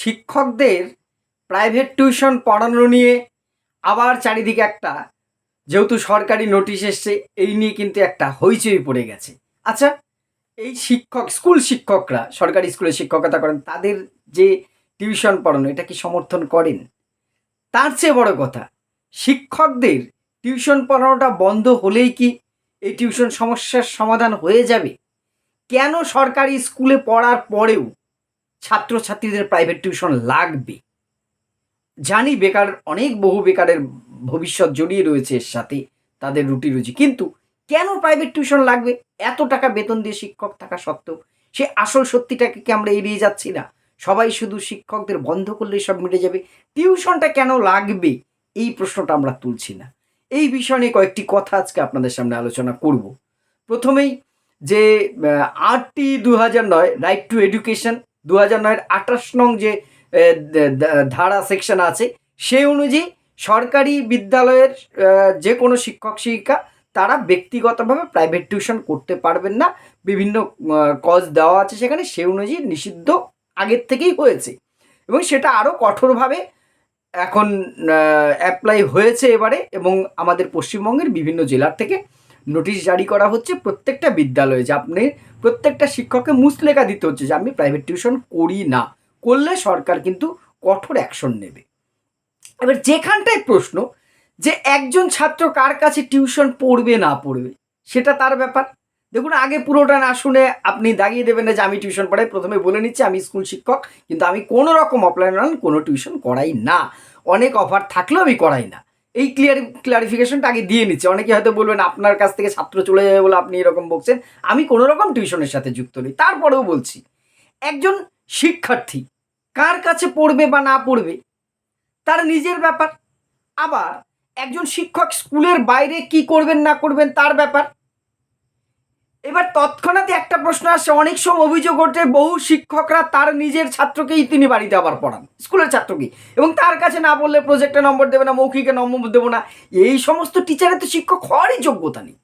শিক্ষকদের private tuition পড়ানো নিয়ে আবার চারিদিকে একটা, যেহেতু সরকারি নোটিশ এসছে, এই নিয়ে কিন্তু একটা হইচই পড়ে গেছে। আচ্ছা, এই স্কুল শিক্ষকরা সরকারি স্কুলে শিক্ষকতা করেন, তাদের যে টিউশন পড়ানো, এটা কি সমর্থন করেন? তার চেয়ে বড় কথা, শিক্ষকদের টিউশন পড়ানোটা বন্ধ হলেই কি এই টিউশন সমস্যার সমাধান হয়ে যাবে? কেন সরকারি স্কুলে পড়ার পরেও ছাত্রছাত্রীদের প্রাইভেট টিউশন লাগবে? জানি বহু বেকারের ভবিষ্যৎ জড়িয়ে রয়েছে এর সাথে, তাদের রুটি রুজি, কিন্তু কেন প্রাইভেট টিউশন লাগবে? এত টাকা বেতন দিয়ে শিক্ষক থাকা সত্ত্বেও সে আসল সত্যিটাকে কি আমরা এড়িয়ে যাচ্ছি না? সবাই শুধু শিক্ষকদের বন্ধ করলে সব মিটে যাবে, টিউশনটা কেন লাগবে এই প্রশ্নটা আমরা তুলছি না। এই বিষয় নিয়ে কয়েকটি কথা আজকে আপনাদের সামনে আলোচনা করব। প্রথমেই যে 8টি 2009 রাইট টু এডুকেশন 2009-এর 28 নং যে ধারা সেকশন আছে, সেই অনুযায়ী সরকারি বিদ্যালয়ের যে কোনো শিক্ষক শিক্ষিকা তারা ব্যক্তিগতভাবে প্রাইভেট টিউশন করতে পারবেন না। বিভিন্ন কজ দেওয়া আছে সেখানে, সে অনুযায়ী নিষিদ্ধ আগের থেকেই হয়েছে এবং সেটা আরও কঠোরভাবে এখন অ্যাপ্লাই হয়েছে এবারে, এবং আমাদের পশ্চিমবঙ্গের বিভিন্ন জেলার থেকে নোটিশ জারি করা হচ্ছে প্রত্যেকটা বিদ্যালয়ে, যে আপনি প্রত্যেকটা শিক্ষককে মুচলেখা দিতে হচ্ছে যে আমি প্রাইভেট টিউশন করি না, করলে সরকার কিন্তু কঠোর অ্যাকশন নেবে। এবার যেখানটায় প্রশ্ন যে একজন ছাত্র কার কাছে টিউশন পড়বে না পড়বে সেটা তার ব্যাপার। দেখুন, আগে পুরোটা না শুনে আপনি দাগিয়ে দেবেন না যে আমি টিউশন পড়াই। প্রথমে বলে নিচ্ছি, আমি স্কুল শিক্ষক, কিন্তু আমি কোনো রকম অফলাইন কোনো টিউশন করাই না। অনেক অফার থাকলেও আমি করাই না। এই ক্লারিফিকেশনটা আগে দিয়ে নিচ্ছি। অনেকে হয়তো বলবেন আপনার কাছ থেকে ছাত্র চলে যাবে বলে আপনি এরকম বলছেন। আমি কোনো রকম টিউশনের সাথে যুক্ত নেই। তারপরেও বলছি, একজন শিক্ষার্থী কার কাছে পড়বে বা না পড়বে তার নিজের ব্যাপার। আবার একজন শিক্ষক স্কুলের বাইরে কি করবেন না করবেন তার ব্যাপার। এবার তৎক্ষণাৎ একটা প্রশ্ন আসছে, অনেক সময় অভিযোগ ওঠে বহু শিক্ষকরা তার নিজের ছাত্রকেই তিনি বাড়িতে আবার পড়ান, স্কুলের ছাত্রকেই, এবং তার কাছে না বললে প্রজেক্টে নম্বর দেবে না, মৌখিকে নম্বর দেবো না। এই সমস্ত টিচারের তো শিক্ষক হওয়ারই যোগ্যতা নেই।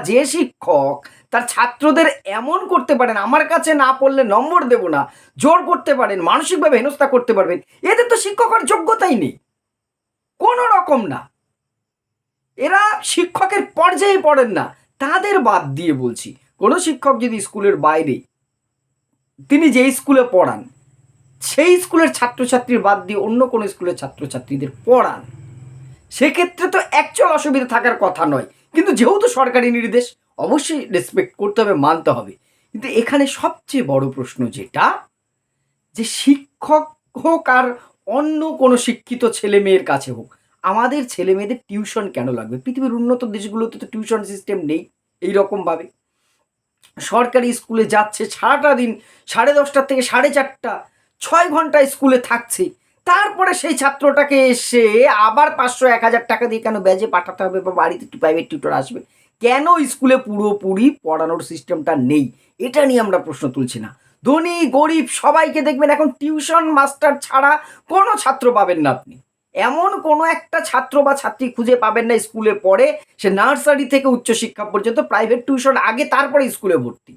যে শিক্ষক তার ছাত্রদের এমন করতে পারেন, আমার কাছে না পড়লে নম্বর দেব না, জোর করতে পারেন, মানসিকভাবে হেনস্থা করতে পারবেন, এদের তো শিক্ষকের যোগ্যতাই নেই, কোনো রকম না। এরা শিক্ষকের পর্যায়ে পড়েন না। তাদের বাদ দিয়ে বলছি, কোনো শিক্ষক যদি স্কুলের বাইরে, তিনি যেই স্কুলে পড়ান সেই স্কুলের ছাত্রছাত্রীর বাদ দিয়ে অন্য কোনো স্কুলের ছাত্রছাত্রীদের পড়ান, সেক্ষেত্রে তো অ্যাকচুয়াল অসুবিধা থাকার কথা নয়, কিন্তু যেহেতু সরকারি নির্দেশ অবশ্যই রেসপেক্ট করতে হবে, মানতে হবে। কিন্তু এখানে সবচেয়ে বড় প্রশ্ন যেটা, যে শিক্ষক হোক আর অন্য কোনো শিক্ষিত ছেলে মেয়ের কাছে হোক, আমাদের ছেলে মেয়েদের টিউশন কেন লাগবে? পৃথিবীর উন্নত দেশগুলোতে তো টিউশন সিস্টেম নেই এইরকমভাবে। সরকারি স্কুলে যাচ্ছে সারাটা দিন, 10:30 থেকে 4:30, 6 ঘন্টা স্কুলে থাকছে, তারপরে সেই ছাত্রটাকে এসে আবার 500-1000 টাকা দিয়ে কেন ব্যাজে পাঠাতে হবে বা বাড়িতে একটু প্রাইভেট টিউটর আসবে? কেন স্কুলে পুরোপুরি পড়ানোর সিস্টেমটা নেই? এটা নিয়ে আমরা প্রশ্ন তুলছি না। ধনী গরিব সবাইকে দেখবেন এখন টিউশন মাস্টার ছাড়া কোনো ছাত্র পাবেন না আপনি। এমন কোনো একটা ছাত্র বা ছাত্রী খুঁজে পাবেন না স্কুলে পড়ে, সে নার্সারি থেকে উচ্চশিক্ষা পর্যন্ত প্রাইভেট টিউশন আগে, তারপরে স্কুলে ভর্তি।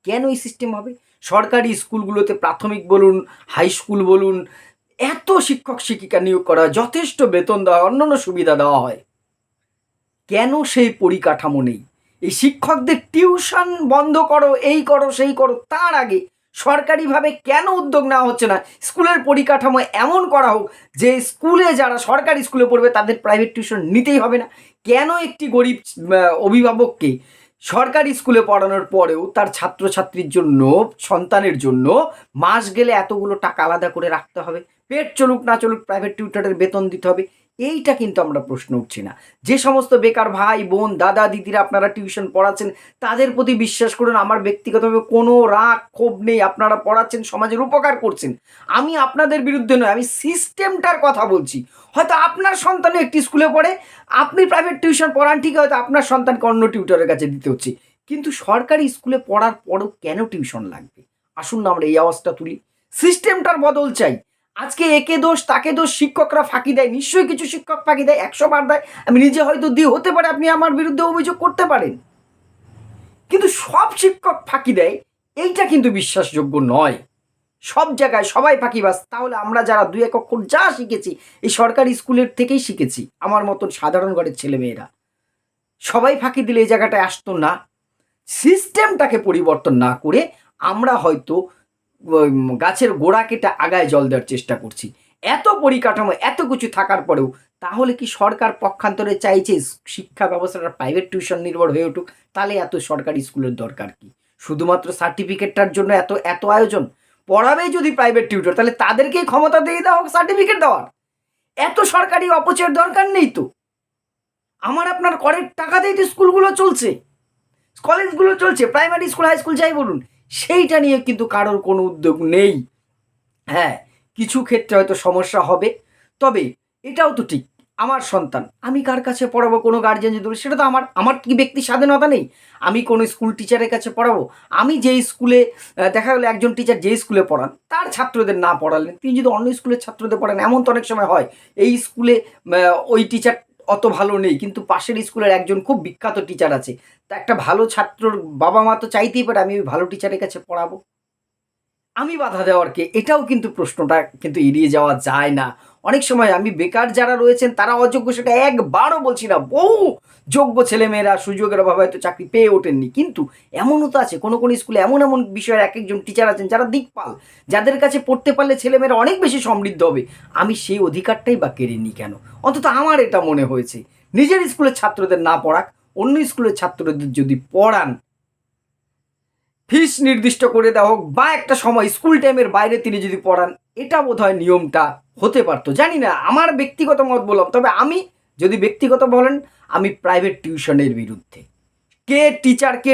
কেন এই সিস্টেম হবে? সরকারি স্কুলগুলোতে প্রাথমিক বলুন, হাই স্কুল বলুন, এত শিক্ষক শিক্ষিকা নিয়োগ করা হয়, যথেষ্ট বেতন দেওয়া হয়, অন্যান্য সুবিধা দেওয়া হয়, কেন সেই পরিকাঠামো নেই? এই শিক্ষকদের টিউশন বন্ধ করো, এই করো সেই করো, তার আগে সরকারিভাবে কেন উদ্যোগ নেওয়া হচ্ছে না? স্কুলের পরিকাঠামো এমন করা হোক যে স্কুলে যারা সরকারি স্কুলে পড়বে তাদের প্রাইভেট টিউশন নিতেই হবে না। কেন একটি গরিব অভিভাবককে সরকারি স্কুলে পড়ানোর পরেও তার ছাত্রছাত্রীর জন্য, সন্তানের জন্য মাস গেলে এতগুলো টাকা আলাদা করে রাখতে হবে? পেট চলুক না চলুক প্রাইভেট টিউটরের বেতন দিতে হবে। এইটা কিন্তু আমরা প্রশ্ন উঠছি না। যে সমস্ত বেকার ভাই বোন দাদা দিদিরা আপনারা টিউশন পড়াচ্ছেন, তাদের প্রতি বিশ্বাস করুন, আমার ব্যক্তিগতভাবে কোনো রাগ ক্ষোভ নেই। আপনারা পড়াচ্ছেন, সমাজের উপকার করছেন। আমি আপনাদের বিরুদ্ধে নয়, আমি সিস্টেমটার কথা বলছি। হয়তো আপনার সন্তান একটি স্কুলে পড়ে, আপনি প্রাইভেট টিউশন পড়ান, ঠিক, হয়তো আপনার সন্তানকে অন্য টিউটরের কাছে দিতে হচ্ছে, কিন্তু সরকারি স্কুলে পড়ার পরেও কেন টিউশন লাগবে? আসুন না আমরা এই আওয়াজটা তুলি। সিস্টেমটার বদল চাই। আজকে একে দোষ তাকে দোষ, শিক্ষকরা ফাঁকি দেয়, নিশ্চয়ই কিছু শিক্ষক ফাঁকি দেয়, 100 বার দেয়, আমি নিজে হয়তো দিয়ে হতে পারে, আপনি আমার বিরুদ্ধে অভিযোগ করতে পারেন, কিন্তু সব শিক্ষক ফাঁকি দেয় এইটা কিন্তু বিশ্বাসযোগ্য নয়। সব জায়গায় সবাই ফাঁকিবাজ। তাহলে আমরা যারা দুই এক অক্ষর যা শিখেছি এই সরকারি স্কুলের থেকেই শিখেছি, আমার মতন সাধারণ ঘরের ছেলেমেয়েরা, সবাই ফাঁকি দিলে এই জায়গাটায় আসতো না। সিস্টেমটাকে পরিবর্তন না করে আমরা হয়তো গাছের গোড়া কেটে আগায় জল দেওয়ার চেষ্টা করছি। এত পরিকাঠামো এত কিছু থাকার পরেও তাহলে কি সরকার পক্ষান্তরে চাইছে শিক্ষা ব্যবস্থাটা প্রাইভেট টিউশন নির্ভর হয়ে উঠুক? তাহলে এত সরকারি স্কুলের দরকার কি? শুধুমাত্র সার্টিফিকেটটার জন্য এত এত আয়োজন? পড়াবেই যদি প্রাইভেট টিউটর, তাহলে তাদেরকেই ক্ষমতা দিয়ে দেওয়া হোক সার্টিফিকেট দেওয়ার। এত সরকারি অপচয়ের দরকার নেই তো। আমার আপনার করের টাকাতেই তো স্কুলগুলো চলছে, কলেজগুলো চলছে, প্রাইমারি স্কুল হাই স্কুল যাই বলুন, সেইটা নিয়ে কিন্তু কারোর কোনো উদ্যোগ নেই। হ্যাঁ, কিছু ক্ষেত্রে হয়তো সমস্যা হবে, তবে এটাও তো ঠিক, আমার সন্তান আমি কার কাছে পড়াবো? কোনো গার্জেন যদি বলে, সেটা তো আমার আমার কি ব্যক্তি স্বাধীনতা নেই? আমি কোনো স্কুল টিচারের কাছে পড়াবো? আমি যেই স্কুলে দেখা গেলো একজন টিচার যেই স্কুলে পড়ান তার ছাত্রদের না পড়ালেন, তিনি যদি অন্য স্কুলের ছাত্রদের পড়ান, এমন তো অনেক সময় হয় এই স্কুলে ওই টিচার অত ভালো নেই, কিন্তু পাশের স্কুলের একজন খুব বিখ্যাত টিচার আছে, তা একটা ভালো ছাত্রর বাবা মা তো চাইতেই পারে আমি ওই ভালো টিচারের কাছে পড়াবো। আমি বাধা দেওয়ার কে? এটাও কিন্তু প্রশ্নটা কিন্তু এড়িয়ে যাওয়া যায় না। অনেক সময় আমি বেকার যারা রয়েছেন তারা অযোগ্য সেটা একবারও বলছি না। বহু যোগ্য ছেলেমেয়েরা সুযোগের অভাবে হয়তো চাকরি পেয়ে ওঠেননি। কিন্তু এমনও তো আছে কোনো স্কুলে এমন এমন বিষয়ের একেকজন টিচার আছেন যারা দিকপাল, যাদের কাছে পড়তে পারলে ছেলেমেয়েরা অনেক বেশি সমৃদ্ধ হবে। আমি সেই অধিকারটাই বা কেড়ে নিই কেন? অন্তত আমার এটা মনে হয়েছে। নিজের স্কুলের ছাত্রদের না পড়াক, অন্য স্কুলের ছাত্রদের যদি পড়ান, ফিস নির্দিষ্ট করে দেওয়া হোক বা একটা সময় স্কুল টাইমের বাইরে তিনি যদি পড়ান, এটা বোধহয় নিয়মটা হতে পারতো। জানি না, আমার ব্যক্তিগত মত বললাম। তবে আমি যদি ব্যক্তিগত বলেন, আমি প্রাইভেট টিউশনের বিরুদ্ধে। কে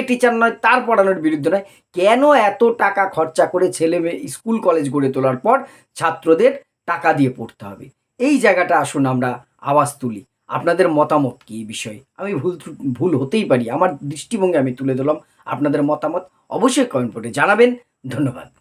টিচার নয় তার পড়ানোর বিরুদ্ধে নয়। কেন এত টাকা খরচা করে ছেলে মেয়ে স্কুল কলেজ গড়ে তোলার পর ছাত্রদের টাকা দিয়ে পড়তে হবে? এই জায়গাটা আসুন আমরা আওয়াজ তুলি। আপনাদের মতামত কি এই বিষয়ে? আমি ভুল হতেই পারি, আমার দৃষ্টিভঙ্গি আমি তুলে ধরলাম। আপনাদের মতামত অবশ্যই কমেন্ট করে জানাবেন। ধন্যবাদ।